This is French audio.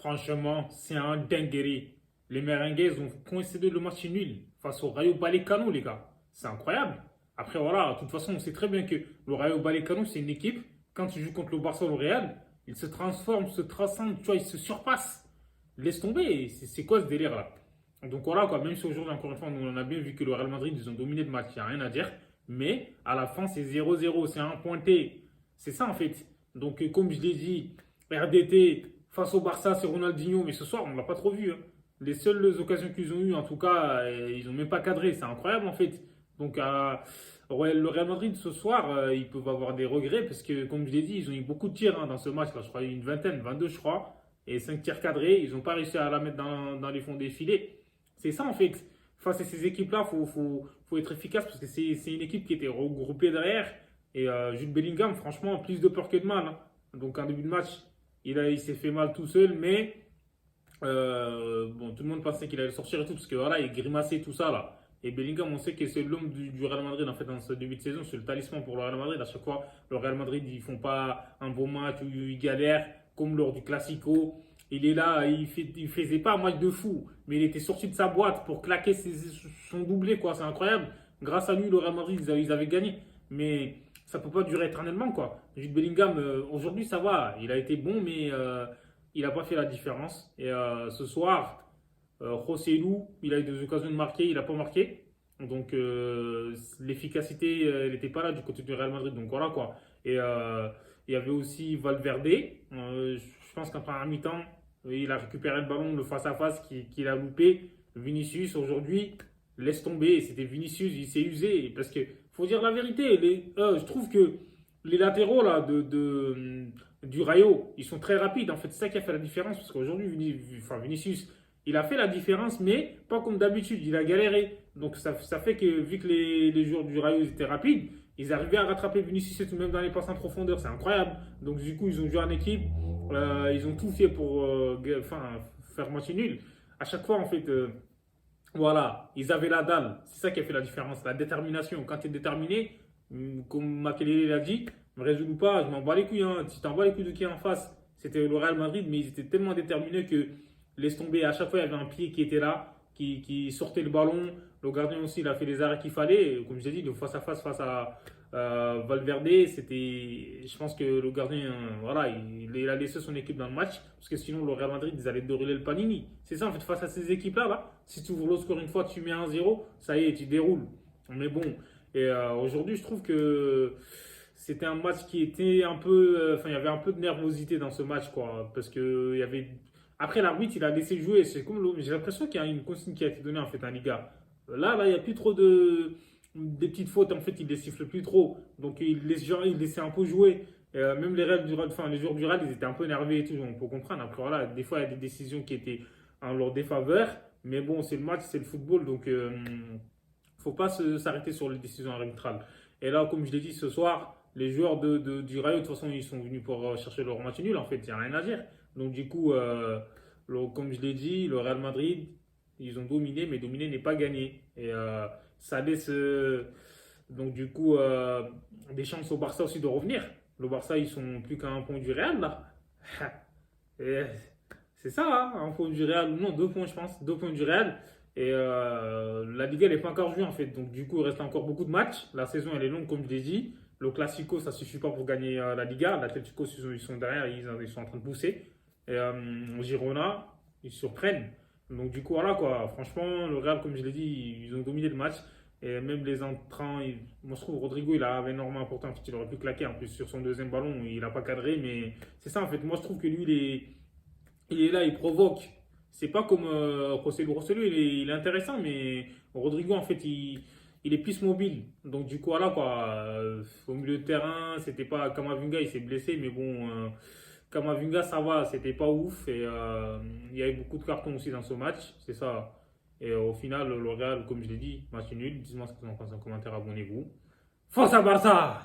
Franchement, c'est un dinguerie. Les Merengues ont concédé le match nul face au Rayo Vallecano, les gars. C'est incroyable. Après, voilà, de toute façon, on sait très bien que le Rayo Vallecano, c'est une équipe. Quand tu joues contre le Barça ou le Real, ils se transforment, se transcendent, tu vois, ils se surpassent. Laisse tomber. C'est quoi ce délire-là? Donc voilà, quoi. Même si aujourd'hui, encore une fois, on a bien vu que le Real Madrid, ils ont dominé le match, il n'y a rien à dire. Mais à la fin, c'est 0-0, c'est un pointé. C'est ça, en fait. Donc, comme je l'ai dit, RDT face au Barça, c'est Ronaldinho, mais ce soir, on ne l'a pas trop vu, hein. Les seules occasions qu'ils ont eues, en tout cas, ils n'ont même pas cadré. C'est incroyable, en fait. Donc, ouais, le Real Madrid, ce soir, ils peuvent avoir des regrets parce que, comme je l'ai dit, ils ont eu beaucoup de tirs, hein, dans ce match-là. Je crois une vingtaine, 22, je crois. Et 5 tirs cadrés. Ils n'ont pas réussi à la mettre dans les fonds des filets. C'est ça, en fait. Face à ces équipes-là, faut être efficace parce que c'est une équipe qui était regroupée derrière. Et Jude Bellingham, franchement, plus de peur que de mal, hein. Donc, en début de match, il s'est fait mal tout seul, mais bon, tout le monde pensait qu'il allait sortir et tout, parce que voilà, il grimaçait tout ça là. Et Bellingham, on sait que c'est l'homme du Real Madrid en fait dans ce début de saison, c'est le talisman pour le Real Madrid. À chaque fois, le Real Madrid, ils font pas un bon match ou ils galèrent, comme lors du Classico. Il est là, il faisait pas un match de fou, mais il était sorti de sa boîte pour claquer son doublé, quoi. C'est incroyable. Grâce à lui, le Real Madrid, ils avaient gagné. Mais ça peut pas durer éternellement, quoi. Jude Bellingham, aujourd'hui, ça va. Il a été bon, mais il n'a pas fait la différence. Et ce soir, José il a eu des occasions de marquer, il n'a pas marqué. Donc l'efficacité, elle n'était pas là du côté du Real Madrid. Donc voilà quoi. Et il y avait aussi Valverde. Je pense qu'en première mi-temps, il a récupéré le ballon, le face-à-face qu'il a loupé. Vinicius, aujourd'hui, laisse tomber. C'était Vinicius, il s'est usé. Parce que, faut dire la vérité, je trouve que les latéraux là, du Rayo, ils sont très rapides. En fait, c'est ça qui a fait la différence. Parce qu'aujourd'hui, Vinicius, il a fait la différence, mais pas comme d'habitude. Il a galéré. Donc, ça fait que, vu que les joueurs du Rayo étaient rapides, ils arrivaient à rattraper Vinicius et tout, même dans les passes en profondeur. C'est incroyable. Donc, du coup, ils ont joué en équipe. Ils ont tout fait pour faire match nul. À chaque fois, en fait, voilà, ils avaient la dalle. C'est ça qui a fait la différence. La détermination. Quand tu es déterminé, comme Makelele l'a dit, me résout ou pas, je m'en bats les couilles, hein. Si t'en bats les couilles de qui est en face, c'était le Real Madrid, mais ils étaient tellement déterminés que laisse tomber. À chaque fois, il y avait un pied qui était là, qui sortait le ballon. Le gardien aussi, il a fait les arrêts qu'il fallait. Et comme je l'ai dit, le face à Valverde, c'était. Je pense que le gardien, voilà, il a laissé son équipe dans le match. Parce que sinon, le Real Madrid, ils allaient dérouler le panini. C'est ça, en fait, face à ces équipes-là, là, si tu ouvres le score une fois, tu mets 1-0, ça y est, tu déroules. Mais bon. Et aujourd'hui, je trouve que c'était un match qui était un peu. Enfin, il y avait un peu de nervosité dans ce match, quoi. Parce que il y avait. Après, l'arbitre, il a laissé jouer. C'est comme j'ai l'impression qu'il y a une consigne qui a été donnée, en fait, en Liga. Là, il n'y a plus trop des petites fautes. En fait, il ne les siffle plus trop. Donc, il laissait un peu jouer. Même les joueurs du Real, ils étaient un peu énervés et tout. On peut comprendre. Après, voilà, des fois, il y a des décisions qui étaient en leur défaveur. Mais bon, c'est le match, c'est le football. Donc, faut pas s'arrêter sur les décisions arbitrales. Et là, comme je l'ai dit ce soir, les joueurs du Rayo, de toute façon, ils sont venus pour chercher leur match nul. En fait, il n'y a rien à dire. Donc, du coup, comme je l'ai dit, le Real Madrid, ils ont dominé, mais dominer n'est pas gagné. Et ça laisse, donc, du coup, des chances au Barça aussi de revenir. Le Barça, ils sont plus qu'à un point du Real, là. Et c'est ça, hein, un point du Real. Non, 2 points, je pense. 2 points du Real. Et la Liga, elle n'est pas encore jouée, en fait. Donc, du coup, il reste encore beaucoup de matchs. La saison, elle est longue, comme je l'ai dit. Le Classico, ça ne suffit pas pour gagner la Liga. L'Atlético, ils sont derrière, ils sont en train de pousser. Et Girona, ils surprennent. Donc, du coup, voilà quoi. Franchement, le Real, comme je l'ai dit, ils ont dominé le match. Et même les entrants, moi je trouve Rodrigo, il avait énormément important. En fait, il aurait pu claquer en plus sur son deuxième ballon. Il n'a pas cadré, mais c'est ça en fait. Moi je trouve que lui, il est là, il provoque. C'est pas comme Rosselló. Rosselló, il est intéressant, mais Rodrigo, en fait, il est plus mobile. Donc, du coup, voilà quoi. Au milieu de terrain, c'était pas. Kamavinga, il s'est blessé, mais bon, Kamavinga, ça va, c'était pas ouf. Et il y avait beaucoup de cartons aussi dans ce match, c'est ça. Et au final, le Real, comme je l'ai dit, match nul. Dites-moi ce que vous en pensez en commentaire, abonnez-vous. Forza Barça!